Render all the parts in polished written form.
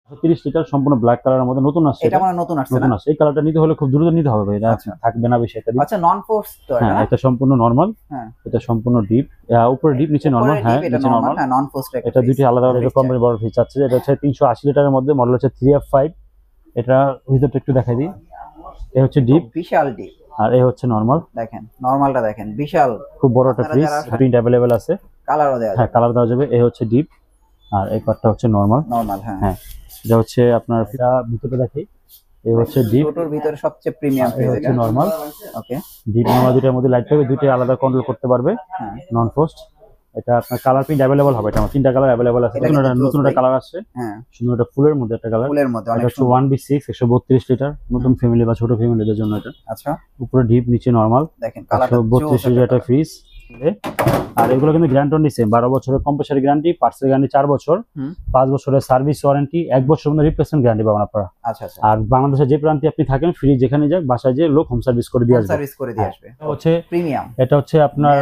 30 litre সম্পূর্ণ black কালারের মধ্যে নতুন আসছে। এটা মানে নতুন আসছে না? এই কালারটা নিতে হলে খুব দ্রুত নিতে হবে, এটা থাকবে না বেশি একটা দিন। আচ্ছা, নন ফোর্স তো এটা? হ্যাঁ, এটা সম্পূর্ণ নরমাল। হ্যাঁ, এটা সম্পূর্ণ ডিপ, উপরে ডিপ নিচে নরমাল। হ্যাঁ, নিচে নরমাল। হ্যাঁ, নন ফোর্স টাইপ। এটা দুইটি আলাদা আলাদা কোম্পানি বড় ফিচ আছে। এটা হচ্ছে 380 লিটারের মধ্যে, মডেল হচ্ছে 3F5। এটা ভিতরটা একটু দেখাই দিই। এই হচ্ছে ডিপ, বিশাল ডিপ। আর এই হচ্ছে নরমাল। দেখেন নরমালটা দেখেন, বিশাল খুব বড় একটা ফ্রিজ, প্রিন্ট अवेलेबल আছে, কালারও দেওয়া যাবে। হ্যাঁ, কালার দেওয়া যাবে। এই হচ্ছে ডিপ, আর এই পার্টটা হচ্ছে নরমাল। হ্যাঁ, এটা হচ্ছে আপনার ভিতরটা দেখাই। এই হচ্ছে ডিপ, ছোটর ভিতরে সবচেয়ে প্রিমিয়াম ফ্রিজ। এটা হচ্ছে নরমাল। ওকে, ডিপ নরমাল দুইটার মধ্যে লাইট থাকবে, দুইটা আলাদা কন্ট্রোল করতে পারবে। হ্যাঁ, নন ফ্রস্ট। এটা আপনার কালার প্রিন্ট अवेलेबल হবে। এটা তিনটা কালার अवेलेबल আছে। নতুন একটা কালার আসছে। হ্যাঁ, সুন্দর একটা ফুলের মধ্যে একটা কালার। ফুলের মধ্যে অনেক সুন্দর। 1B6 132 লিটার, নতুন ফ্যামিলি বা ছোট ফ্যামিলিদের জন্য এটা। আচ্ছা, উপরে ডিপ নিচে নরমাল। দেখেন কালারটা 132 লিটার একটা ফ্রিজ। আর এগুলো কিন্তু গ্যারান্টি দিচ্ছে 12 বছরের কম্প্রেসার গ্যারান্টি, পার্টসের গ্যারান্টি 4 বছর, 5 বছরের সার্ভিস ওয়ারেন্টি, 1 বছর মধ্যে রিপ্লেসমেন্ট গ্যারান্টি পাবেন আপনারা। আচ্ছা আচ্ছা। আর বাংলাদেশে যে প্রান্তে আপনি থাকেন, ফ্রি যেখানে যাক, বাসায় যে লোক হোম সার্ভিস করে দিয়ে আসবে। এটা হচ্ছে প্রিমিয়াম। এটা হচ্ছে আপনার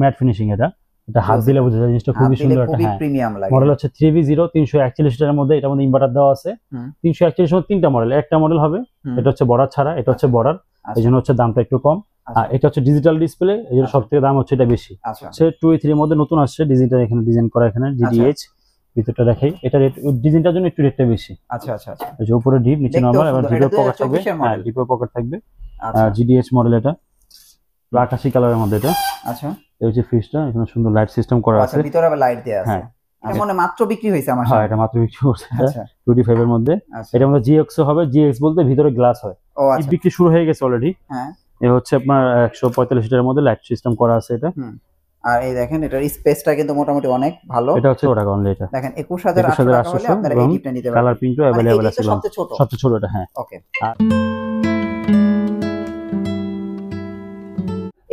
ম্যাট ফিনিশিং। এটা হাত দিলে বোঝা যায় জিনিসটা খুবই সুন্দর একটা। হ্যাঁ, প্রিমিয়াম লাগে। মডেল হচ্ছে 3V0 341 লিটারের মধ্যে। এটার মধ্যে ইনভার্টার দেওয়া আছে। 341 এর তিনটা মডেল, একটা মডেল হবে এটা হচ্ছে বর্ডার ছাড়া, এটা হচ্ছে বর্ডার, এইজন্য হচ্ছে দামটা একটু কম। আর এটা হচ্ছে ডিজিটাল ডিসপ্লে, এর সবথেকে দাম হচ্ছে এটা বেশি। সে 2A3 এর মধ্যে নতুন আসছে ডিজিটাল, এখানে ডিজাইন করা, এখানে GDH। ভিতরটা দেখাই, এটা রেট ডিজাইনটার জন্য একটু রেটটা বেশি। আচ্ছা আচ্ছা আচ্ছা। এই যে উপরে ডিপ নিচে নরমাল, এবার ডিপের পকেট থাকবে। হ্যাঁ, ডিপের পকেট থাকবে। GDH মডেল, এটা আকাশী কালারের মধ্যে এটা। আচ্ছা, এই যে ফ্রিজটা, এখানে সুন্দর লাইট সিস্টেম করা আছে। আচ্ছা, ভিতরে আবার লাইট দেয়া আছে। হ্যাঁ, এটা মনে মাত্র বিক্রি হইছে আমার সাথে। হ্যাঁ, এটা মাত্র বিক্রি হচ্ছে। আচ্ছা, 25 এর মধ্যে। এটার মধ্যে GX হবে। GX বলতে ভিতরে গ্লাস হয়। ও আচ্ছা, বিক্রি শুরু হয়ে গেছে অলরেডি। হ্যাঁ, এই হচ্ছে আপনার 145 লিটারের মধ্যে লাইট সিস্টেম করা আছে এটা। আর এই দেখেন এটার স্পেসটা কিন্তু মোটামুটি অনেক ভালো। এটা হচ্ছে টাকা অনলি। এটা দেখেন 21800 টাকা হলে আপনারা এই টিপটা নিতে পারবেন। কালার প্রিন্টও अवेलेबल আছে। সবচেয়ে ছোট এটা। হ্যাঁ, ওকে।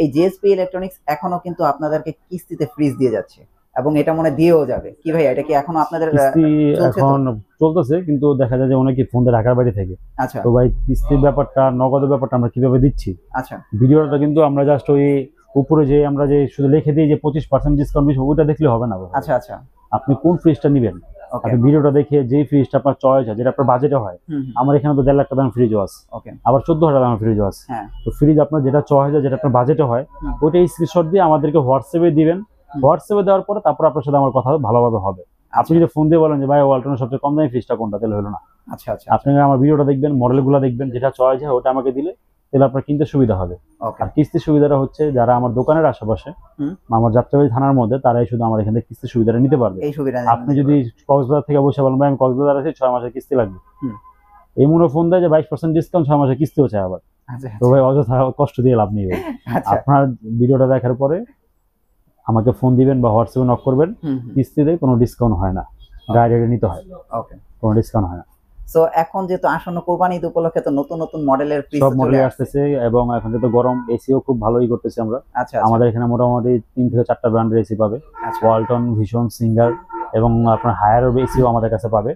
এই JSP ইলেকট্রনিক্স এখনো কিন্তু আপনাদেরকে কিস্তিতে ফ্রিজ দিয়ে যাচ্ছে, এবং এটা মনে দিয়েও যাবে। কি ভাই, এটা কি এখনো আপনাদের কিস্তি এখন চলতেছে? কিন্তু দেখা যায় যে অনেকে ফোন দিয়ে ঢাকার বাইরে থেকে। আচ্ছা, তো ভাই কিস্তির ব্যাপারটা, নগদের ব্যাপারটা আমরা কিভাবে দিচ্ছি? আচ্ছা, ভিডিওটা কিন্তু আমরা জাস্ট ওই উপরে যে আমরা যে শুধু লিখে দিই যে 25% ডিসকাউন্ট, ওটা দেখলে হবে না। আচ্ছা আচ্ছা, আপনি কোন ফ্রিজটা নেবেন, আপনি ভিডিওটা দেখে যেই ফ্রিজটা আপনার চয়েস হয়, যেটা আপনার বাজেটে হয়। আমার এখানে তো 1.5 লাখ টাকা দাম ফ্রিজও আছে, আবার 14,000 দাম ফ্রিজও আছে। তো ফ্রিজ আপনার যেটা চয়েস হয়, যেটা আপনার বাজেটে হয়, ওইটাই স্ক্রিনশট দিয়ে আমাদেরকে হোয়াটসঅ্যাপে দিবেন। হোয়াটসঅ্যাপে দেওয়ার পরে তারপর আপনার সাথে আমার কথা ভালোভাবে হবে। আপনি যদি ফোন দিয়ে বলেন যে ভাই ওয়ালটনের সবচেয়ে কম দামি ফ্রিজটা কোনটা, তাহলে হলো না। আচ্ছা আচ্ছা, আপনি আমার ভিডিওটা দেখবেন, মডেলগুলো দেখবেন, যেটা চয়েস হয় ওটা আমাকে দিলে তাহলে আপনার কিনতে সুবিধা হবে। আর কিস্তির সুবিধাটা হচ্ছে যারা আমার দোকানের আশেপাশে, আমার যাত্রাবাড়ি থানার মধ্যে, তারাই শুধু আমার এখান থেকে কিস্তির সুবিধাটা নিতে পারবে। আপনি যদি কক্সবাজার থেকে বসে বলেন ভাই আমি কক্সবাজার আছি, 6 মাসের কিস্তি লাগবে, এই মনে ফোন দেয় যে 22% ডিসকাউন্ট, 6 মাসের কিস্তিও চাই আবার। তো ভাই অযথা কষ্ট দিয়ে লাভ নেই। আপনার ভিডিওটা দেখার পরে আমাকে ফোন দিবেন বা হোয়াটসঅ্যাপে নক করবেন। কিস্তিতে কোনো ডিসকাউন্ট হয় না, গাড়ি নিতে হয়। ওকে, কোনো ডিসকাউন্ট হয় না। সো এখন যেহেতু আসন্ন কোরবানি ঈদ উপলক্ষে তো নতুন নতুন মডেলের ফ্রিজ সব মডেল আসতেছে, এবং এখন যেহেতু গরম, এসিও খুব ভালোই করতেছি আমরা। আচ্ছা, আমাদের এখানে মোটামুটি 3 থেকে 4টা ব্র্যান্ডের এসি পাবে। ওয়ালটন, ভিশন, সিঙ্গার, এবং আপনার হায়ার এসিও আমাদের কাছে পাবে।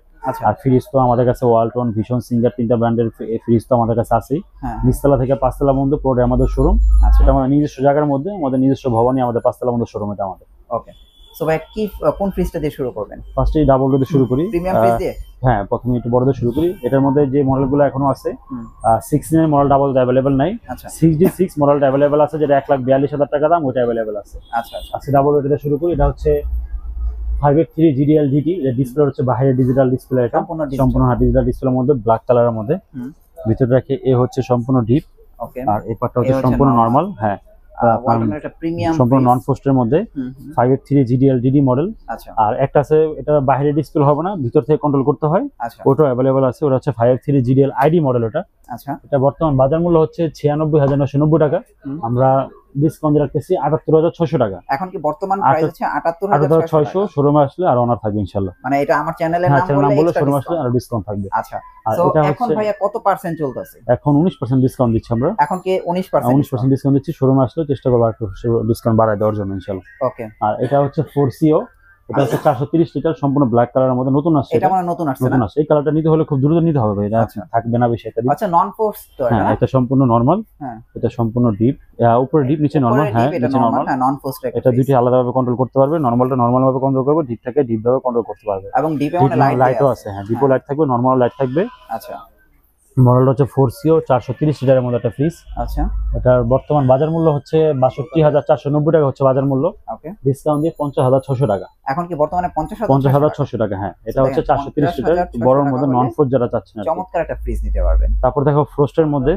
আর ফ্রিজ তো আমাদের কাছে ওয়ালটন, ভিশন, সিঙ্গার 3টা ব্র্যান্ডের ফ্রিজ তো আমাদের কাছে আছেই। নিচতলা থেকে 5 তলা পর্যন্ত পুরো আমাদের শোরুম। এটা আমাদের নিজস্ব জায়গার মধ্যে, আমাদের নিজস্ব ভবনে আমাদের 5 তলা পর্যন্ত শোরুম এটা আমাদের। ওকে, সো ভাই কি কোন ফ্রিজটা দিয়ে শুরু করবেন? ফার্স্টে ডাবল ডোর দিয়ে শুরু করি, প্রিমিয়াম ফ্রিজ দিয়ে। হ্যাঁ, প্রথমে একটু বড় দিয়ে শুরু করি। এটার মধ্যে যে মডেলগুলো এখনো আছে, 69 মডেল ডাবল अवेलेबल নাই। আচ্ছা, 66 মডেলটা अवेलेबल আছে, যেটা 1,42,000 টাকা দাম, ওটা अवेलेबल আছে। আচ্ছা আচ্ছা, ডাবল ডোর দিয়ে শুরু করি। এটা হচ্ছে 583 GDL GT, এর ডিসপ্লে হচ্ছে বাইরে ডিজিটাল ডিসপ্লে, এটা সম্পূর্ণ ডিজিটাল ডিসপ্লের মধ্যে ব্ল্যাক কালারের মধ্যে। ভিতরে রাখে এ হচ্ছে সম্পূর্ণ ডিপ। ওকে, আর এই পার্টটা হচ্ছে সম্পূর্ণ নরমাল। হ্যাঁ, ওয়ালটনের একটা প্রিমিয়াম সম্পূর্ণ নন ফ্রস্টের মধ্যে 583 GDL GD মডেল। আচ্ছা, আর একটা আছে এটা বাইরে ডিসপ্লে হবে না, ভিতর থেকে কন্ট্রোল করতে হয়। আচ্ছা, ওটা अवेलेबल আছে, ওটা হচ্ছে 583 GDL ID মডেল ওটা। আচ্ছা, এটা বর্তমান বাজার মূল্য হচ্ছে 96,990 টাকা। আমরা ডিসকাউন্ট রাখতেছি 78,600 টাকা। এখন কি বর্তমান প্রাইস হচ্ছে 78,600। শোরুমে আসলে আর অনার থাকবে ইনশাআল্লাহ। মানে এটা আমার চ্যানেলের নাম বললে শোরুমে আসলে আর ডিসকাউন্ট থাকবে। আচ্ছা, আর এটা এখন ভাইয়া কত পার্সেন্ট চলতেছে? এখন 19% ডিসকাউন্ট দিচ্ছি আমরা। এখন কি 19% ডিসকাউন্ট দিচ্ছি, শোরুমে আসলে চেষ্টা করব একটু ডিসকাউন্ট বাড়ায় দেওয়ার জন্য ইনশাআল্লাহ। ওকে, আর এটা হচ্ছে 4CO এটা হচ্ছে 430 লিটার, সম্পূর্ণ ব্ল্যাক কালারের মধ্যে, নতুন আসছে। এটা মানে নতুন আসছে না? এই কালারটা নিতে হলে খুব দ্রুত নিতে হবে ভাই, এটা থাকবে না বেশি একটা দিন। আচ্ছা, নন ফোর্স তো এটা? হ্যাঁ, এটা সম্পূর্ণ নরমাল। হ্যাঁ, এটা সম্পূর্ণ ডিপ, উপরে ডিপ নিচে নরমাল। হ্যাঁ, নিচে নরমাল। হ্যাঁ, নন ফোর্স এটা দুইটি আলাদাভাবে কন্ট্রোল করতে পারবে। নরমালটা নরমাল ভাবে কন্ট্রোল করবে, ডিপটাকে ডিপ ভাবে কন্ট্রোল করতে পারবে। এবং ডিপে মানে লাইটও আছে। হ্যাঁ, ডিপও লাইট থাকবে, নরমাল লাইট থাকবে। আচ্ছা, মডেলটা হচ্ছে 4CO, 430 লিটারের মধ্যে একটা ফ্রিজ। আচ্ছা, এটার বর্তমান বাজার মূল্য হচ্ছে 62,490 টাকা হচ্ছে বাজার মূল্য। ওকে, ডিসকাউন্ট দিয়ে 50,600 টাকা। এখন কি বর্তমানে 50,600 টাকা? হ্যাঁ, এটা হচ্ছে 430 লিটার বড়র মধ্যে, নন ফ্রোজ যারা চাচ্ছেন। চমৎকার একটা ফ্রিজ নিতে পারবেন। তারপর দেখো ফ্রোস্টের মধ্যে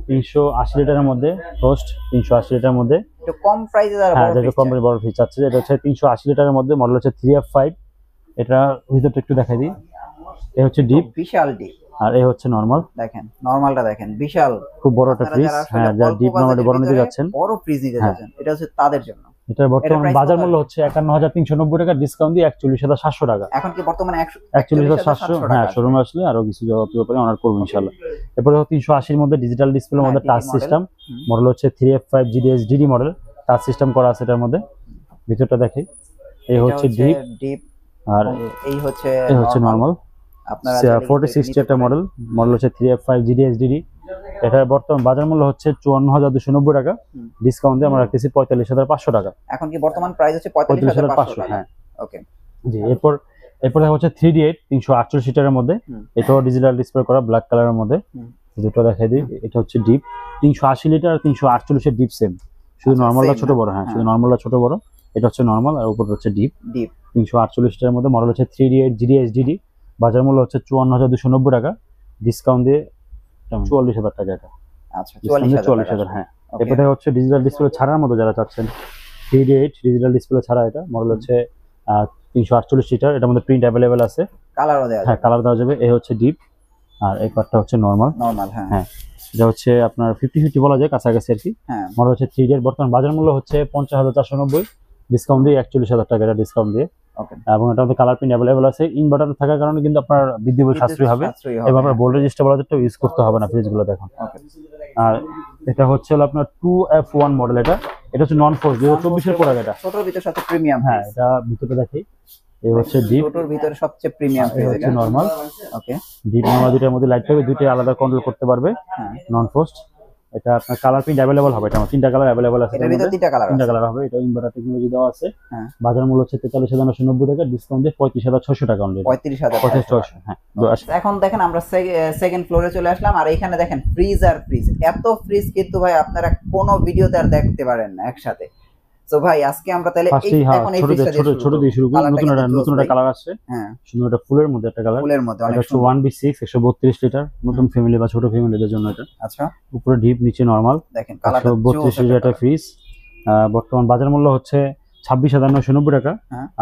380 লিটারের মধ্যে, ফ্রোস্ট 380 লিটারের মধ্যে, একটু কম প্রাইসে যারা বড় ফ্রিজ, কম প্রাইসে বড় ফ্রিজ চাচ্ছে, এটা হচ্ছে 380 লিটারের মধ্যে, মডেল হচ্ছে 3F5। এটা ভিতরটা একটু দেখাই দিই। এই হচ্ছে ডিপ, বিশাল ডিপ, আর এই হচ্ছে নরমাল। দেখেন নরমালটা দেখেন, বিশাল, খুব বড় একটা ফ্রিজ। হ্যাঁ, যারা ডিপ নরমালি বড় নিতে যাচ্ছেন, বড় ফ্রিজ নিতে যাচ্ছেন, এটা হচ্ছে তাদের জন্য। এটা বর্তমান বাজার মূল্য হচ্ছে 51,390 টাকা, ডিসকাউন্ট দিয়ে 41,700 টাকা। এখন কি বর্তমানে 41,700? হ্যাঁ, শোরুমে আসলে আরো কিছু ব্যাপারে অনার করব ইনশাআল্লাহ। এরপরে 380 এর মধ্যে ডিজিটাল ডিসপ্লের মধ্যে টাচ সিস্টেম, মডেল হচ্ছে 3F5 GDS DD model, touch system করা আছে এটার মধ্যে। ভিতরটা দেখি, এই হচ্ছে ডিপ, আর এই হচ্ছে নরমাল। আপনারা 4060 একটা মডেল হচ্ছে 3F5 GDS DD। এটার বর্তমান বাজার মূল্য হচ্ছে 54,290 টাকা, ডিসকাউন্ট দিয়ে আমরা রাখতেছি 45,500 টাকা। এখন কি বর্তমান প্রাইস হচ্ছে 45,500? হ্যাঁ, ওকে, জি। এরপর হচ্ছে 3D8 348 সিটারের মধ্যে, এটাও ডিজিটাল ডিসপ্লে করা, ব্ল্যাক কালারের মধ্যে। দুটো দেখাই দিই। এটা হচ্ছে ডিপ 380 লিটার আর 348 এর ডিপ সেম, শুধু নরমালটা ছোট বড়। হ্যাঁ, শুধু নরমালটা ছোট বড়। এটা হচ্ছে নরমাল, আর উপর হচ্ছে ডিপ 348 লিটারের মধ্যে, মডেল হচ্ছে 3D8 GDS DD। বাজার মূল্য হচ্ছে 54,290 টাকা, ডিসকাউন্ট দিয়ে 44,000 টাকা। এটা আচ্ছা, 44,000। হ্যাঁ, এরপরে হচ্ছে ডিজিটাল ডিসপ্লে ছাড়ার মতো যারা চাচ্ছেন, 3D8 ডিজিটাল ডিসপ্লে ছাড়া, এটা মডেল হচ্ছে 348 লিটার। এটার মধ্যে প্রিন্ট অ্যাভেলেবেল আছে, কালারও দেওয়া যাবে। হ্যাঁ, কালার দেওয়া যাবে। এই হচ্ছে ডিপ, আর এই পার্টটা হচ্ছে নরমাল। হ্যাঁ, এটা হচ্ছে আপনার 50-50 বলা যায়, কাছাকাছি আর কি। মডেল হচ্ছে 3D8, বর্তমান বাজার মূল্য হচ্ছে 50,490, ডিসকাউন্ট দিয়ে 41,000 টাকা, এটা ডিসকাউন্ট দিয়ে। এবং এটা মধ্যে কালার প্রিন্ট অ্যাভেলেবল আছে। ইনভার্টার থাকার কারণে কিন্তু আপনার বিদ্যুৎ বিল সাশ্রয়ী হবে, এবং আপনার ভোল্টেজ স্টেবিলাইজারটা ইউজ করতে হবে না ফ্রিজগুলো দেখুন। আর এটা হচ্ছে আপনার 2F1 মডেল। এটা হচ্ছে নন ফোর্স, 2024 এর প্রোডাক্ট। এটা ছোটর ভিতর সবচেয়ে প্রিমিয়াম। হ্যাঁ, এটা ভিতরে দেখি, এই হচ্ছে ডিপ, ছোটর ভিতরে সবচেয়ে প্রিমিয়াম ফ্রিজ। এটা হচ্ছে নরমাল। ওকে, ডিপ নরমাল দুটোর মধ্যে লাইট থাকবে, দুটোই আলাদা কন্ট্রোল করতে পারবে, নন ফোর্স। এটা আপনার কালার প্রিন্ট অ্যাভেলেবল হবে। এটা আমার 3টা কালার অ্যাভেলেবল আছে, এর ভিতর 3টা কালার হবে। এটা ইনভার্টার টেকনোলজি দেওয়া আছে। বাজার মূল্য হচ্ছে 43,990 টাকা, ডিসকাউন্ট দিয়ে 35,600 টাকা অনলি। 35,600। হ্যাঁ, এখন দেখেন আমরা সেকেন্ড ফ্লোরে চলে আসলাম, আর এখানে দেখেন ফ্রিজ আর ফ্রিজ, এত ফ্রিজ কিন্তু ভাই আপনারা কোনো ভিডিওতে আর দেখতে পারেন না একসাথে। তো ভাই আজকে আমরা তাহলে এখন এই ফ্রিজটা ছোট দিয়ে শুরু করি। নতুন একটা কালার আসছে। হ্যাঁ, সুন্দর একটা ফুলের মধ্যে একটা কালার, ফুলের মধ্যে অনেক সুন্দর। 1B6 132 লিটার, নতুন ফ্যামিলি বা ছোট ফ্যামিলিদের জন্য এটা। আচ্ছা, উপরে ডিপ নিচে নরমাল, দেখেন কালারটা 132 লিটার একটা ফ্রিজ। বর্তমান বাজার মূল্য হচ্ছে 26,990 টাকা,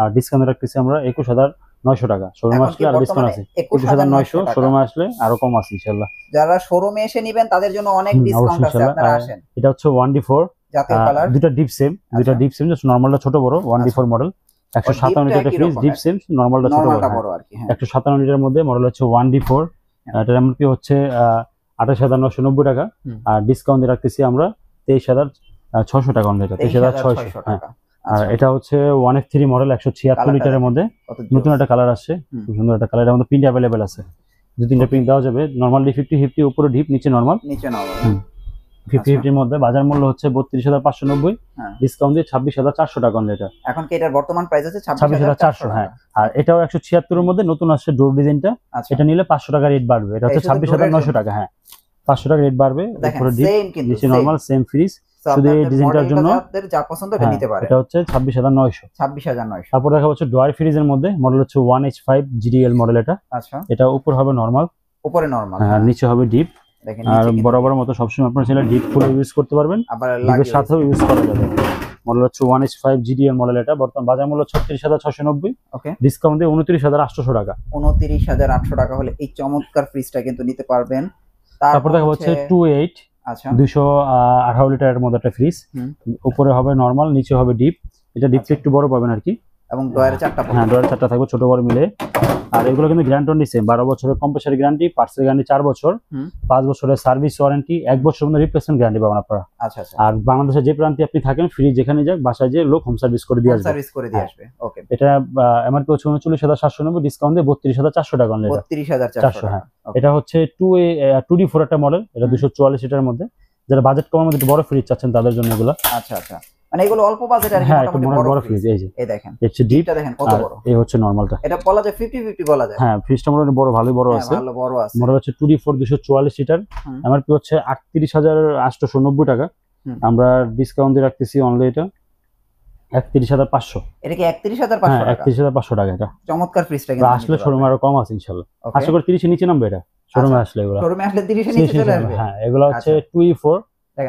আর ডিসকাউন্ট রাখতেছি আমরা 21,900 টাকা। শোরুমে আসলে আর ডিসকাউন্ট আছে 21,900, শোরুমে আসলে আরো কম আছে ইনশাআল্লাহ। যারা শোরুমে এসে নেবেন তাদের জন্য অনেক ডিসকাউন্ট আছে, আপনারা আসেন। এটা হচ্ছে 1D4 জাতীয় কালার, দুটো ডিপ সেম, জাস্ট নরমালটা ছোট বড়। 1D4 model, 157 litre fridge, deep same, নরমালটা ছোট বড় আর কি। 157 লিটার মধ্যে মডেল হচ্ছে 1D4। এটার এমআরপি হচ্ছে 28,990 টাকা, আর ডিসকাউন্ট দিয়ে রাখতেছি আমরা 23,600 টাকা অনলি। 23,600 টাকা। আর এটা হচ্ছে 1F3 মডেল, 176 লিটারের মধ্যে, নতুন একটা কালার আসছে, খুব সুন্দর একটা কালার। এর মধ্যে প্রিন্ট অ্যাভেলেবেল আছে, 2-3টা প্রিন্ট দেওয়া যাবে। নরমালি 50-50, উপরে ডিপ নিচে নরমাল। 50-50 এর মধ্যে বাজার মূল্য হচ্ছে 32,590, ডিসকাউন্ট দিয়ে 26,400 টাকা অনলি। এটা এখন কি এটার বর্তমান প্রাইস আছে 26,400। হ্যাঁ, আর এটাও 176 এর মধ্যে নতুন আসছে ডোর ডিজাইনটা। এটা নিলে 500 টাকা রেট বাড়বে, এটা হচ্ছে 26,900 টাকা। হ্যাঁ, 500 টাকা রেট বাড়বে। উপরে ডিপ নিচে নরমাল, সেম ফ্রিজ, শুধু এই ডিজাইনটার জন্য যা পছন্দ এটা নিতে পারে। এটা হচ্ছে 26,900। তারপর দেখা হচ্ছে ডয়ার ফ্রিজের মধ্যে, মডেল হচ্ছে 1H5 GDL মডেল। এটা আচ্ছা, এটা উপর হবে নরমাল, উপরে নরমাল, আর নিচে হবে ডিপ। আর বরাবর মতো সবসময় আপনারা চাইলে ডিপ ফুল ইউজ করতে পারবেন, আবার ডিপের সাথেও ইউজ করা যাবে। মডেল হচ্ছে 1H5 GDL মডেল। এটা বর্তমান বাজার মূল্য 36,690, ওকে, ডিসকাউন্ট দিয়ে 29,800 টাকা। 29,800 টাকা হলে এই চমৎকার ফ্রিজটা কিন্তু নিতে পারবেন। তারপর দেখা হচ্ছে 2.8, আচ্ছা, 218 লিটারের মধ্যে একটা ফ্রিজ, উপরে হবে নরমাল, নিচে হবে ডিপ। এটা ডিপটা একটু বড় পাবেন আর কি, এবং ডয়ারে 4টা, হ্যাঁ, ডয়ারে 4টা থাকবে, ছোট বড় মিলে। আর এগুলো কিন্তু গ্যারান্টি ওয়ারেন্টি সেম, 12 বছরের কম্পালসারি গ্যারান্টি, পার্টসের গ্যারান্টি 4 বছর, 5 বছরের সার্ভিস ওয়ারেন্টি, 1 বছরের মধ্যে রিপ্লেসমেন্ট গ্যারান্টি পাবেন আপনারা। আচ্ছা আচ্ছা। আর বাংলাদেশে যে প্রান্তে আপনি থাকেন ফ্রি যেখানে যাক বাসায় যে লোক হোম সার্ভিস করে দিয়ে আসবে। সার্ভিস করে দিয়ে আসবে। ওকে। এটা এমআরপি হচ্ছে 39,790, ডিসকাউন্ট দিয়ে 32,400 টাকা অনলি। 32,400 টাকা। এটা হচ্ছে 2D4 একটা মডেল, এটা 244 লিটারের মধ্যে, যারা বাজেট কমের মধ্যে একটু বড় ফ্রিজ চাচ্ছেন তাদের জন্য এগুলো। আচ্ছা আচ্ছা, মানে এগুলো অল্প বাজেট আর কি, মোটামুটি বড় ফ্রিজ। এই যে এই দেখেন হচ্ছে ডিপটা দেখেন কত বড়। এই হচ্ছে নরমালটা, এটা বলা যায় 50-50 বলা যায়। হ্যাঁ ফ্রিজটা মোটামুটি বড়, ভালোই বড় আছে, ভালো বড় আছে। মডেল হচ্ছে 2D4 244 লিটার, এমআরপি হচ্ছে 38,890 টাকা। আমরা ডিসকাউন্ট দিয়ে রাখতেছি অনলি এটা 31,500। এটা কি 31,500 টাকা? 31,500 টাকা। এটা চমৎকার ফ্রিজটা, কিন্তু আসলে শোরুমে আরো কম আছে ইনশাআল্লাহ, আশা করি 30 এর নিচে নামবে এটা শোরুমে আসলে। এগুলো শোরুমে আসলে 30 এর নিচে চলে আসবে। হ্যাঁ এগুলো হচ্ছে 2E4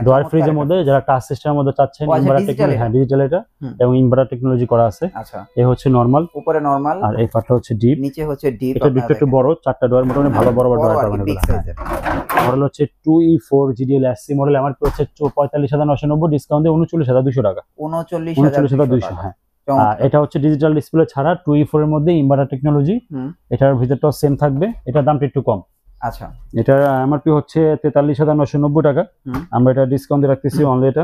ডয়ার ফ্রিজের মধ্যে, যারা টাচ সিস্টেমের মধ্যে চাচ্ছেন, ইনভার্টার টেকনোলজি, হ্যাঁ ডিজিটাল এটা, এবং ইনভার্টার টেকনোলজি করা আছে। আচ্ছা, এই হচ্ছে নরমাল, উপরে নরমাল, আর এই পার্টটা হচ্ছে ডিপ, নিচে হচ্ছে ডিপ। এটা ডিপটা একটু বড়, 4টা ডয়ার মোটামুটি ভালো বড় বড় ডয়ার পাবেন এগুলো। মডেল হচ্ছে 2E4 GDL SC model, MRP হচ্ছে 45,990, ডিসকাউন্ট দিয়ে 39,200 টাকা। 39,200, হ্যাঁ। এটা হচ্ছে ডিজিটাল ডিসপ্লে ছাড়া 2E4 এর মধ্যে ইনভার্টার টেকনোলজি, এটার ভিতরটাও সেম থাকবে, এটার দামটা একটু কম। আচ্ছা, এটা এমআরপি হচ্ছে 43,990 টাকা, আমরা এটা ডিসকাউন্ট দিয়ে রাখতেছি অনলি এটা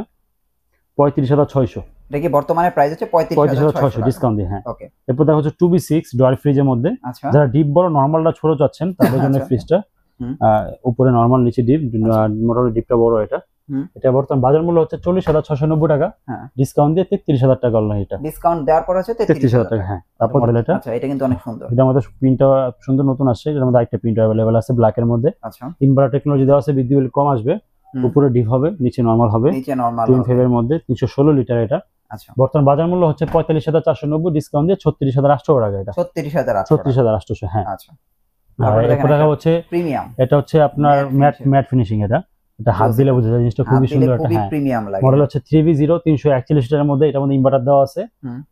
35,600। এটা কি বর্তমানে প্রাইস হচ্ছে 35,600 ডিসকাউন্ট দিয়ে, হ্যাঁ। ওকে। এরপর দেখা হচ্ছে 2B6 ডয়ার ফ্রিজের মধ্যে, যারা ডিপ বড় নরমালটা ছোট চাচ্ছেন তাদের জন্য ফ্রিজটা, উপরে নরমাল নিচে ডিপ, মোটামুটি ডিপটা বড়। এটা বর্তমান বাজার মূল্য হচ্ছে 40,690 টাকা, ডিসকাউন্ট দিয়ে 33,000 টাকা অনলি। এটা ডিসকাউন্ট দেওয়ার পর হচ্ছে 33,000 টাকা, হ্যাঁ। তারপর মডেল এটা, আচ্ছা, এটা কিন্তু অনেক সুন্দর। এটা আমাদের প্রিন্টটা সুন্দর নতুন আসছে, এর মধ্যে আরেকটা প্রিন্ট अवेलेबल আছে ব্ল্যাক এর মধ্যে। আচ্ছা, ইনভার্টার টেকনোলজি দেওয়া আছে, বিদ্যুৎ বিল কম আসবে, উপরে ডিপ হবে, নিচে নরমাল হবে, নিচে নরমাল, 25 এর মধ্যে 316 লিটার। এটা আচ্ছা, বর্তমান বাজার মূল্য হচ্ছে 45,490, ডিসকাউন্ট দিয়ে 36,800 টাকা। এটা 36,800, হ্যাঁ। আচ্ছা, এরপর দেখা হচ্ছে প্রিমিয়াম, এটা হচ্ছে আপনার ম্যাট ফিনিশিং, এটা হাত দিলে বোঝা যায় জিনিসটা খুবই সুন্দর। এটা প্রিমিয়াম লাগে। মডেল হচ্ছে 3V0 341 লিটারের মধ্যে, এটার মধ্যে ইনভার্টার দেওয়া আছে।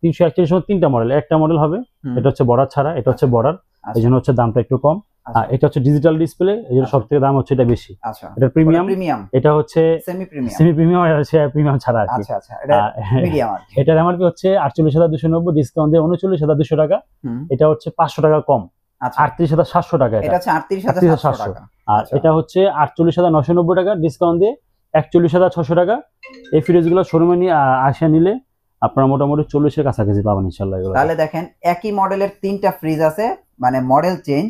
341 এর মধ্যে তিনটা মডেল, একটা মডেল হবে, এটা হচ্ছে বর্ডার ছাড়া, এটা হচ্ছে বর্ডার, এইজন্য হচ্ছে দামটা একটু কম। আর এটা হচ্ছে ডিজিটাল ডিসপ্লে, এর সবথেকে দাম হচ্ছে এটা বেশি। আচ্ছা, এটা প্রিমিয়াম, এটা হচ্ছে সেমি প্রিমিয়াম, আর হচ্ছে প্রিমিয়াম ছাড়া আর কি। আচ্ছা আচ্ছা, এটা মিডিয়াম আর কি। এটার এমআরপি হচ্ছে 48,290, ডিসকাউন্ট দিয়ে 39,200 টাকা। এটা হচ্ছে 500 টাকা কম, 38,700 টাকা। এটা হচ্ছে 38,700 টাকা। আর এটা হচ্ছে 48,990 টাকা, ডিসকাউন্ট দিয়ে 41,600 টাকা। এই ফ্রিজগুলো শোরুমে নিয়ে আসা নিলে আপনারা মোটামুটি 40 এর কাছাকাছি পাবেন ইনশাআল্লাহ। তাহলে দেখেন একই মডেলের 3টা ফ্রিজ আছে, মানে মডেল চেঞ্জ।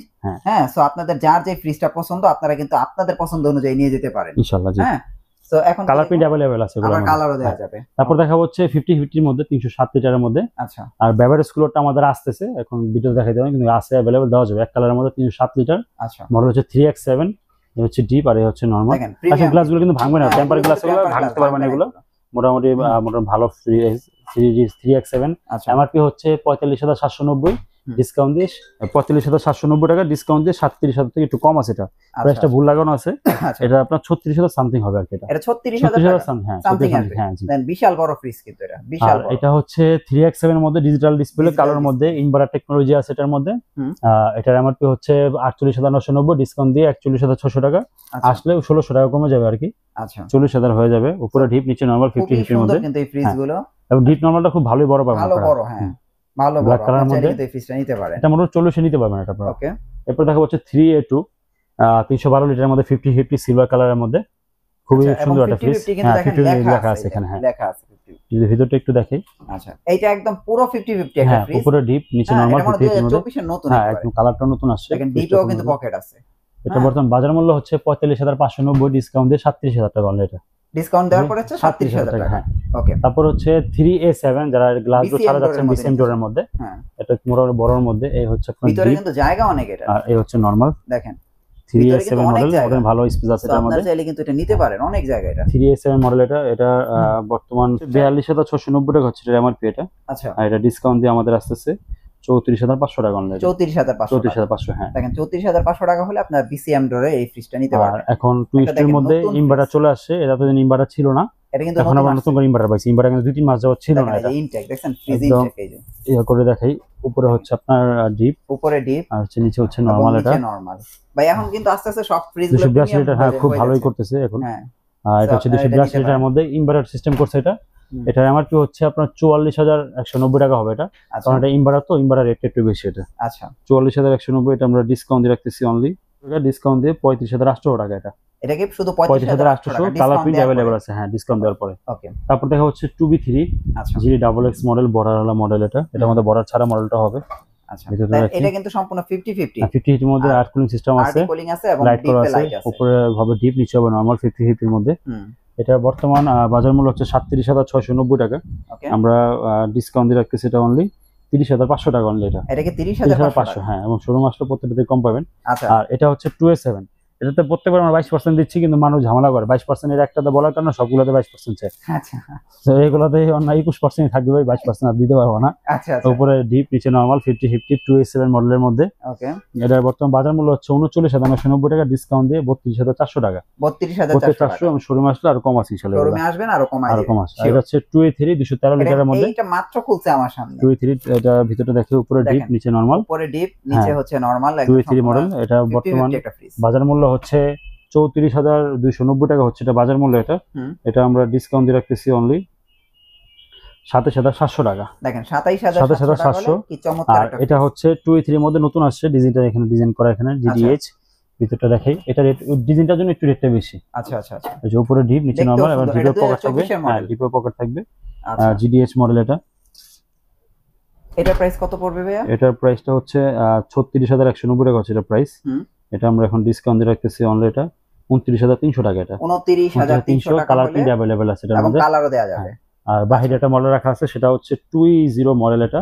হ্যাঁ, সো আপনাদের যার যে ফ্রিজটা পছন্দ আপনারা কিন্তু আপনাদের পছন্দ অনুযায়ী নিয়ে যেতে পারেন ইনশাআল্লাহ। জি, হ্যাঁ। সো এখন কালার প্রিন্ট अवेलेबल আছে, এগুলো কালারও দেওয়া যাবে। তারপর দেখা হচ্ছে 50-50 এর মধ্যে 307 লিটারের মধ্যে। আচ্ছা, আর বেভারেজ কুলারটা আমাদের আসতেছে, এখন ভিডিও দেখাই দেবেন, কিন্তু আছে अवेलेबल, দেওয়া যাবে। এক কালারের মধ্যে 307 লিটার। আচ্ছা, মডেল হচ্ছে 3X7, এই হচ্ছে ডিপ, আর এই হচ্ছে নরমাল। আচ্ছা, গ্লাসগুলো কিন্তু ভাঙবে না, টেম্পার গ্লাসগুলো ভাঙতে পারবে না এগুলো, মোটামুটি ভালো ফ্রিজ 3X7। এমআরপি হচ্ছে 45,790, ডিসকাউন্ট দিয়ে 45,790 টাকা, ডিসকাউন্ট দিয়ে 37,000 থেকে একটু কম আছে। এটা প্রাইসটা ভুল লাগানো আছে, এটা আপনার 36,000 সামথিং হবে আর কি। এটা 36,000 সামথিং, হ্যাঁ জি। দেন বিশাল বড় ফ্রিজ কিন্তু এটা, বিশাল বড়। এটা হচ্ছে 3X7 এর মধ্যে ডিজিটাল ডিসপ্লে, কালার মধ্যে, ইনভার্টার টেকনোলজি আছে এটার মধ্যে। এটার এমআরপি হচ্ছে 48,990, ডিসকাউন্ট দিয়ে 41,600 টাকা, আসলে 1,600 টাকা কমে যাবে আর কি। আচ্ছা, 40,000 হয়ে যাবে। উপরে ডিপ, নিচে নরমাল, 50-50 এর মধ্যে কিন্তু এই ফ্রিজগুলো, এবং ডিপ নরমালটা খুব ভালোই বড় পাবেন, ভালো বড়, হ্যাঁ ভালো বড়। ব্ল্যাক কালারের মধ্যে এই ফ্রিজটা নিতে পারেন, এটা মোটামুটি 40 এ নিতে পারবেন এটা আপনারা। ওকে। এরপর দেখা হচ্ছে 3A2 312 লিটারের মধ্যে 50-50 সিলভার কালারের মধ্যে, খুবই সুন্দর একটা ফ্রিজ। হ্যাঁ, 50 লেখা আছে এখানে, হ্যাঁ লেখা আছে 50। যদি ভিতরটা একটু দেখাই, আচ্ছা, এইটা একদম পুরো 50-50 একটা ফ্রিজ। উপরে ডিপ, নিচে নরমাল, 50 এর মধ্যে। 2024 এর নতুন, হ্যাঁ, একদম কালারটা নতুন আসছে। দেখেন ডিপেও কিন্তু পকেট আছে। এটা বর্তমান বাজার মূল্য হচ্ছে 45,590, ডিসকাউন্ট দিয়ে 37,000 টাকা অনলি। এটা ডিসকাউন্ট দেওয়ার পরে হচ্ছে 37,000 টাকা, হ্যাঁ। ওকে। তারপর হচ্ছে 3A7, যারা গ্লাস ডোর ছাড়া যাচ্ছেন বিসিএম ডোরের মধ্যে, হ্যাঁ এটা মোটামুটি বড়র মধ্যে। এই হচ্ছে আপনার ভিতরে কিন্তু জায়গা অনেক, এটা আর এই হচ্ছে নরমাল। দেখেন 3A7 মডেল, ওখানে ভালো স্পেস আছে এটার মধ্যে, আপনারা চাইলে কিন্তু এটা নিতে পারেন, অনেক জায়গা। এটা 3A7 মডেল, এটা বর্তমান 42,690 টাকা হচ্ছে এটা এমআরপি। এটা আচ্ছা, আর এটা ডিসকাউন্ট দিয়ে আমাদের আসতেছে 34,500 টাকা অনলাইন। 34,500, হ্যাঁ। দেখেন 34,500 টাকা হলে আপনার বিসিএম ডোরে এই ফ্রিজটা নিতে পারবেন। এখন টুইস্টের মধ্যে ইনভার্টার চলে আসছে, এটা তো ইনভার্টার ছিল না, এটা কিন্তু এখন আবার নতুন করে ইনভার্টার পাইছি। ইনভার্টার কিন্তু 2-3 মাস যাওয়া ছিল না। এটা ইনটেক, দেখেন ফ্রিজ ইনটেক, এই যে ইয়া করে দেখাই, উপরে হচ্ছে আপনার ডিপ, উপরে ডিপ, আর হচ্ছে নিচে হচ্ছে নরমাল। এটা নরমাল ভাই, এখন কিন্তু আস্তে আস্তে সব ফ্রিজগুলো 282 লিটার, হ্যাঁ খুব ভালোই করতেছে এখন। হ্যাঁ, আর এটা হচ্ছে 282 লিটারের মধ্যে ইনভার্টার সিস্টেম করছে। এটা এটার এমআরপি হচ্ছে আপনার 44,190 টাকা হবে এটা, কারণ এটা ইনভার্টার, তো ইনভার্টার রেট একটু বেশি এটা। আচ্ছা 44,190, এটা আমরা ডিসকাউন্ট দিয়ে রাখতেছি অনলি, ডিসকাউন্ট দিয়ে 35,800 টাকা এটা। এটা কি শুধু 35,800 টাকা? কালার প্রিন্ট अवेलेबल আছে, হ্যাঁ ডিসকাউন্ট দেওয়ার পরে। ওকে, তারপর দেখা হচ্ছে 2B3 আচ্ছা GX মডেল, বর্ডারওয়ালা মডেল এটা, এটার মধ্যে বর্ডার ছাড়া মডেলটা হবে। আচ্ছা, এটা কিন্তু সম্পূর্ণ 50-50 50-50 এর মধ্যে আর্ট কুলিং সিস্টেম আছে, কুলিং আছে এবং লাইট করা আছে, লাইট আছে, উপরে হবে ডিপ, নিচে হবে নরমাল 50-50 এর মধ্যে। এটা বর্তমান বাজার মূল্য হচ্ছে 37,690 টাকা। আমরা ডিসকাউন্ট দিয়ে রাখতেছি এটা অনলি 30,500 টাকা অনলি। এটা কি 30,500? হ্যাঁ, এবং শোরুম আসলে প্রত্যেকটাতে কম পাবেন। আচ্ছা, আর এটা হচ্ছে 2A7, এটাতে প্রত্যেকবার আমরা 22% দিচ্ছি, কিন্তু মানুষ ঝামেলা করে 22% এর একটাতে বলার কারণে সবগুলোতে 22% চাই। আচ্ছা, তো এগুলোতে অন্য 21% থাকবে ভাই, 22% আর দিতে পারবো না। আচ্ছা, উপরে ডিপ, নিচে নরমাল 50-50 2A7 মডেলের মধ্যে। ওকে, এটার বর্তমান বাজার মূল্য হচ্ছে 39,990 টাকা, ডিসকাউন্ট দিয়ে 32,400 টাকা। 32,400 এবং শোরুমে আসলে আরো কম আছে ইনশাআল্লাহ, শোরুমে আসবেন আরো কম আছে। এটা হচ্ছে 2A3 213 লিটারের মধ্যে, এটা মাত্র খুলছে আমার সামনে। 2A3 এটা ভিতরটা দেখে, উপরে ডিপ, নিচে নরমাল, উপরে ডিপ, নিচে হচ্ছে নরমাল, 2A3 মডেল। এটা বর্তমান বাজার মূল্য হচ্ছে 34,290 টাকা হচ্ছে এটা বাজার মূল্য। এটা আমরা ডিসকাউন্ট দিয়ে রাখতেছি অনলি 27,700 টাকা। দেখেন 27,700, কি চমৎকার একটা। এটা হচ্ছে 2A3 এর মধ্যে নতুন আসছে, ডিজাইনটা এখানে ডিজাইন করা, এখানে GDH ভিতরটা দেখাই। এটা ডিজাইনটার জন্য একটু রেটটা বেশি। আচ্ছা আচ্ছা আচ্ছা, এই যে উপরে ডিপ, নিচে নরমাল, এবং ডিপের পকেট থাকবে। হ্যাঁ, ডিপের পকেট থাকবে। GDH মডেল এটা। এটার প্রাইস কত পড়বে ভাইয়া? এটার প্রাইসটা হচ্ছে 36,190 টাকা হচ্ছে এটা প্রাইস। এটা আমরা এখন ডিসকাউন্ট দিয়ে রাখতেছি অনলি এটা 29,300 টাকা। এটা 29,300 টাকা, কালার প্রিন্ট अवेलेबल আছে এটার মধ্যে, এবং কালারও দেয়া যাবে। আর বাহিরে একটা মডেল রাখা আছে, সেটা হচ্ছে 2E0 মডেল। এটা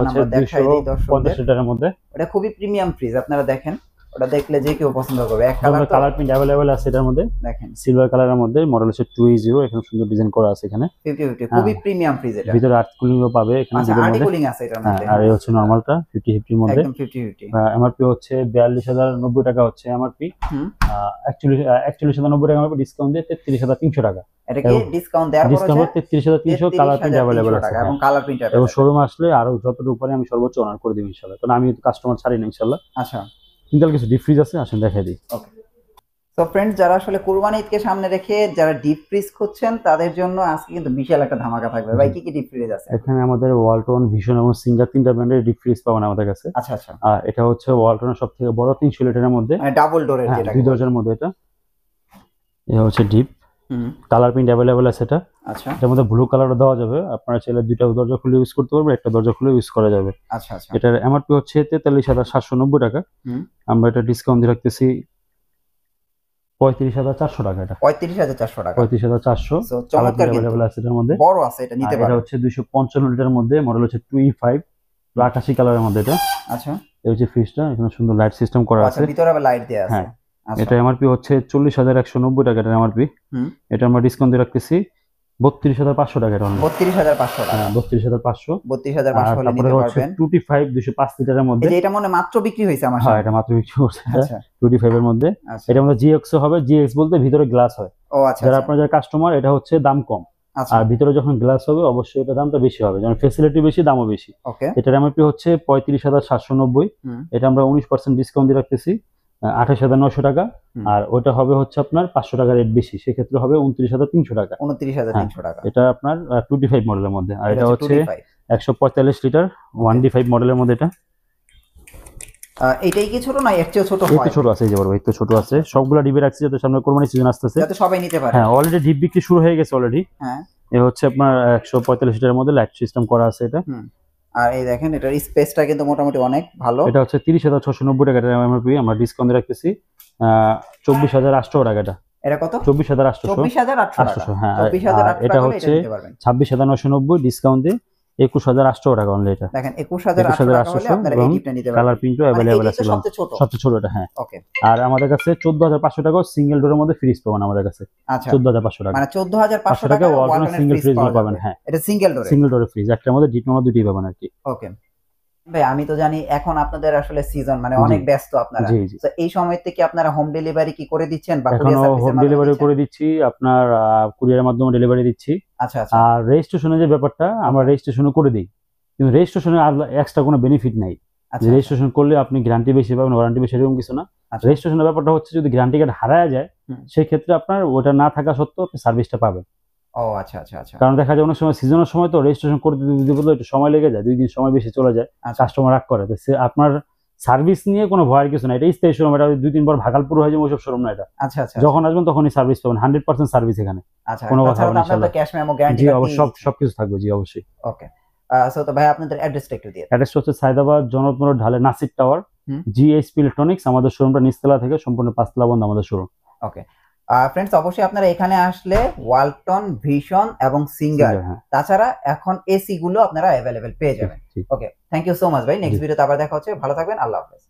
হচ্ছে 250 লিটারের মধ্যে। এটা খুবই প্রিমিয়াম ফ্রিজ, আপনারা দেখেন, ওটা দেখলে যে কেউ পছন্দ করবে। এক কালার প্রিন্ট अवेलेबल আছে এটার মধ্যে, দেখেন সিলভার কালারের মধ্যে, মডেল হচ্ছে 2E0, এখানে সুন্দর ডিজাইন করা আছে, এখানে 50-50 খুবই প্রিমিয়াম ফ্রিজ। এটা ভিতরে আর্ট কুলিংও পাবে এখানে, আর্ট কুলিং আছে এটার মধ্যে। আর এই হচ্ছে নরমালটা 50-50 এর মধ্যে, একদম 50-50। এমআরপি হচ্ছে 42,090 টাকা হচ্ছে এমআরপি। 41,090 টাকা এমআরপি, ডিসকাউন্ট দিয়ে 33,300 টাকা। এটা কি ডিসকাউন্ট দেওয়ার পরে 33,300, কালার প্রিন্ট अवेलेबल আছে, এবং কালার প্রিন্ট अवेलेबल, এবং শোরুম আসলে আরো যতটুকু উপরে আমি সর্বোচ্চ অনার করে দিব ইনশাআল্লাহ, কারণ আমি কাস্টমার ছাড়ি না ইনশাআল্লাহ। আচ্ছা, কিন্তু কিছু ডিপ ফ্রিজ আছে, আসেন দেখাই দিই। ওকে, তো ফ্রেন্ডস, যারা আসলে কুরবানি ঈদকে সামনে রেখে যারা ডিপ ফ্রিজ খুঁজছেন, তাদের জন্য আজকে কিন্তু বিশাল একটা ধামাকা থাকবে। ভাই কি কি ডিপ ফ্রিজ আছে? এখানে আমাদের ওয়ালটন, ভিশন এবং সিঙ্গার তিনটা ব্র্যান্ডের ডিপ ফ্রিজ পাবেন আমাদের কাছে। আচ্ছা আচ্ছা, আর এটা হচ্ছে ওয়ালটনের সবথেকে বড় 300 লিটারের মধ্যে, ডাবল ডোরের, যেটা 2 দরজার মধ্যে। এটা হচ্ছে ডিপ, কালার প্রিন্ট अवेलेबल আছে এটা। আচ্ছা, এর মধ্যে ব্লু কালারও দেওয়া যাবে, আপনারা চাইলে দুইটা দরজা খুলে ইউজ করতে পারবেন, একটা দরজা খুলে ইউজ করা যাবে। আচ্ছা আচ্ছা, এটার এমআরপি হচ্ছে 43,790 টাকা। আমরা এটা ডিসকাউন্ট দিয়ে রাখতেছি 35,400 টাকা। এটা 35,400 টাকা, 35,400। চমৎকার अवेलेबल আছে এটার মধ্যে, বড় আছে, এটা নিতে পারেন। এটা হচ্ছে 255 লিটারের মধ্যে, মডেল হচ্ছে 2E5, আকাশী কালারের মধ্যে এটা। আচ্ছা, এই হচ্ছে ফ্রিজটা, এখানে সুন্দর লাইট সিস্টেম করা আছে, ভিতরে আবার লাইট দেয়া আছে। এটা এমআরপি হচ্ছে 40,190 টাকা এটার এমআরপি। এটা আমরা ডিসকাউন্ট দিয়ে রাখতেছি 32,500 টাকা। এটা 32,500 টাকা, 32,500 হলে নিতে পারবেন। 25 205 লিটারের মধ্যে, এটা মনে মাত্র বিক্রি হয়েছে আমার। হ্যাঁ, এটা মাত্র বিক্রি হচ্ছে। আচ্ছা, 25 এর মধ্যে। এটার মধ্যে GX হবে, GX বলতে ভিতরে গ্লাস হয়। ও আচ্ছা, যারা আপনার যারা কাস্টমার, এটা হচ্ছে দাম কম, আর ভিতরে যখন গ্লাস হবে অবশ্যই এটা দামটা বেশি হবে, যেমন ফ্যাসিলিটি বেশি, দামও বেশি। ওকে, এটার এমআরপি হচ্ছে 35,790। এটা আমরা 19% ডিসকাউন্ট দিয়ে রাখতেছি 28,900 টাকা। আর ওটা হবে হচ্ছে আপনার 500 টাকা রেট বেশি, সেক্ষেত্রে হবে 29,300 টাকা। 29,300 টাকা। এটা আপনার 25 মডেলের মধ্যে, আর এটা হচ্ছে 145 লিটার 1D5 মডেলের মধ্যে। এটা এটাই কি ছোট না এর চেয়ে ছোট হয়? একটু ছোট আছে, এই যে বড় একটু ছোট আছে। সবগুলা ডিবে রাখছি যাতে সামনে কোরবানি সিজন আসতেছে, যাতে সবাই নিতে পারে। হ্যাঁ, অলরেডি ডিপ বিক্রি শুরু হয়ে গেছে অলরেডি। হ্যাঁ, এই হচ্ছে আপনার 145 লিটারের মধ্যে লাইট সিস্টেম করা আছে এটা। আর এই দেখেন, এটার স্পেসটা কিন্তু মোটামুটি অনেক ভালো। এটা হচ্ছে 30,690 টাকা এমআরপি, আমরা ডিসকাউন্ট রাখতেছি 24,800 টাকা। এটা কত? 24,800। হ্যাঁ, এটা হচ্ছে 26,990 ডিসকাউন্ট দিয়ে 21,800 টাকা অনলি। এটা দেখেন 21,800 হলে আপনারা এই টিপটা নিতে পারবেন। কালার প্রিন্টও अवेलेबल আছে, সবচেয়ে ছোট এটা। হ্যাঁ, ওকে। আর আমাদের কাছে 14,500 টাকা সিঙ্গেল ডোরের মধ্যে ফ্রিজ পাবেন আমাদের কাছে। আচ্ছা, 14,500 টাকা, মানে 14,500 টাকা ওয়ালটন সিঙ্গেল ফ্রিজ পাবেন। হ্যাঁ, এটা সিঙ্গেল ডোরে ফ্রিজ, একটার মধ্যে ডিপ নাম্বার দুটোই পাবেন আর কি। ওকে ভাই, আমি তো জানি এখন আপনাদের আসলে সিজন, মানে অনেক ব্যস্ত আপনারা, তো এই সময়তে কি আপনারা হোম ডেলিভারি কি করে দিচ্ছেন বা কুরিয়ার সার্ভিসে? হোম ডেলিভারি করে দিচ্ছি, আপনার কুরিয়ারের মাধ্যমে ডেলিভারি দিচ্ছি। আচ্ছা আচ্ছা, আর রেজিস্ট্রেশনের যে ব্যাপারটা, আমরা রেজিস্ট্রেশনও করে দিই, কিন্তু রেজিস্ট্রেশনে আর এক্সট্রা কোনো বেনিফিট নাই। রেজিস্ট্রেশন করলে আপনি গ্যারান্টি বেশি পাবেন, ওয়ারেন্টি বেশি, এরকম কিছু না। রেজিস্ট্রেশনের ব্যাপারটা হচ্ছে যদি গ্যারান্টি কার্ড হারায় যায়, সেই ক্ষেত্রে আপনার ওটা না থাকা সত্ত্বেও আপনি সার্ভিসটা পাবেন। ও আচ্ছা আচ্ছা আচ্ছা। কারণ দেখা যায় অনেক সময় সিজনের সময় তো রেজিস্ট্রেশন করতে দিতে একটু সময় লেগে যায়, 2 দিন সময় বেশি চলে যায়, কাস্টমার রাগ করে। তো আপনার সার্ভিস নিয়ে কোনো ভয়ের কিছু না, এটা স্থায়ী শোরুম, এটা 2-3 বার ভাগালপুর হয়ে যাবে ওইসব শোরুম না এটা। আচ্ছা আচ্ছা, যখন আসবেন তখনই সার্ভিস পাবেন, 100% সার্ভিস এখানে। আচ্ছা কোনো কথা হবে না ইনশাআল্লাহ। ক্যাশ মেমো গ্যারান্টি জি অবশ্যই, সবকিছু থাকবে, জি অবশ্যই। ওকে, সো তো ভাই আপনাদের অ্যাড্রেসটা একটু দিয়ে। অ্যাড্রেসটা হচ্ছে সায়দাবাদ জনপদ ঢালে নাসির টাওয়ার, জিএসপি ইলেকট্রনিক্স। আমাদের শোরুমটা নিচতলা থেকে সম্পূর্ণ 5 তলা বন্ধ আমাদের শোরুম। ওকে ফ্রেন্ডস, অবশ্যই আপনারা এখানে আসলে ওয়ালটন, ভিশন এবং সিঙ্গার, তাছাড়া এখন এসি গুলো আপনারা অ্যাভেলেবেল পেয়ে যাবেন। ওকে, থ্যাংক ইউ সো মাচ ভাই। নেক্সট ভিডিওতে আবার দেখা হচ্ছে, ভালো থাকবেন, আল্লাহ হাফেজ।